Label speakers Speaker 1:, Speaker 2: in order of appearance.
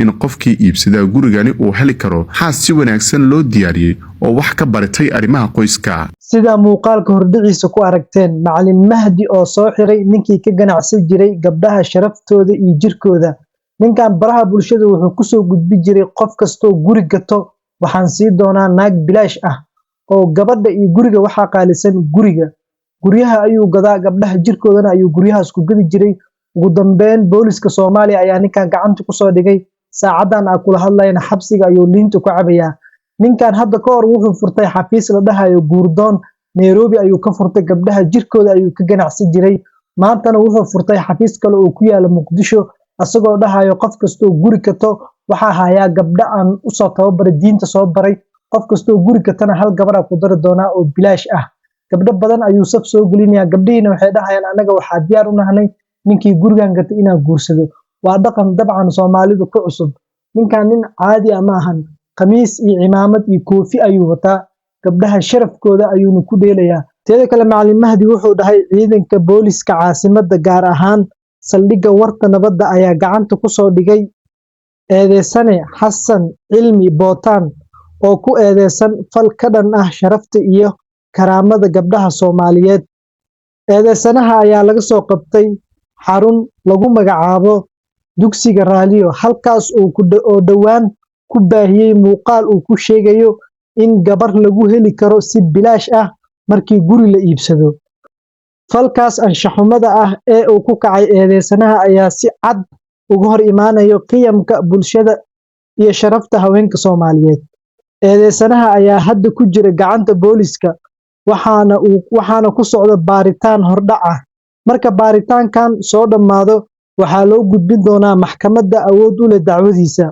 Speaker 1: in qofkii iibsada gurigani uu heli karo xaas si wanaagsan loo diyaariyay oo wax ka baratay arrimaha qoyska.
Speaker 2: sida muuqaalka hordhiciisa ku aragteen macallin Mahdi oo soo xiray ninkii ka ganacsan jiray gabdhaha sharaftooda iyo jirkooda. ninkan baraha bulshada wuxuu ku soo gudbi jiray qof kastoo guri gato waxaan sii doonaa naag bilaash ah oo gabadha iyo guriga waxa qaalisan guryaha ayuu gadaa gabdhaha jirkoodana ayuu guryahaas ku gadi jiray. ugu dambeyn booliska Soomaaliya ayaa ninkan gacanta ku soo dhigay saacadan aan kula hadlayna xabsiga ayuu liinta ku cabayaa. ninkan hadda ka hor wuxuu furtay xafiis la dhahayo Guurdoon Nairobi ayuu ka furtay gabdhaha jirkooda ayuu ka ganacsan jiray. maantana wuxuu furtay xafiis kale oo ku yaala Muqdisho asagoo dhahayo qof kastoo guri gato waxa hayaa gabdha aan u soo tababaray diinta soo baray qof kastoo guri gatana hal gabar ku dari doonaa oo bilaash ah. gabdho badan ayuu saf soo gelinayaa gabdhihiina waxay dhahayaan anaga waxa diyaar u nahnay ninkii gurigan gatay inaan guursado. waa dhaqan dabcan Soomaalidu ku cusub. ninkan nin caadi ah ma ahan qamiis iyo cimaamad iyo koofi ayuu wataa gabdhaha sharafkooda ayuu ku dheelayaa. teeda kale macallin Mahdi wuxuu dhahay ciidanka booliska caasimadda gaar ahaan saldhigga warta nabadda ayaa gacanta ku soo dhigay eedeysane Xasan Cilmi Bootaan oo ku eedeysan fal ka dhan ah sharafta iyo karaamada gabdhaha Soomaaliyeed. eedeysanaha ayaa laga soo qabtay xarun lagu magacaabo dugsiga Raaliyo halkaas oo dhawaan ku baahiyay muuqaal uu ku sheegayo in gabar lagu heli karo si bilaash ah markii guri la iibsado. falkaas anshaxumada ah ee uu ku kacay eedeysanaha ayaa si cad uga hor imaanayo qiyamka bulshada iyo sharafta haweenka Soomaaliyeed. eedeysanaha ayaa hadda ku jira gacanta booliska waxaana ku socda baaritaan hordhac ah. marka baaritaankan soo dhamaado waxaa loo gudbin doonaa maxkamadda awood u leh dacwadiisa.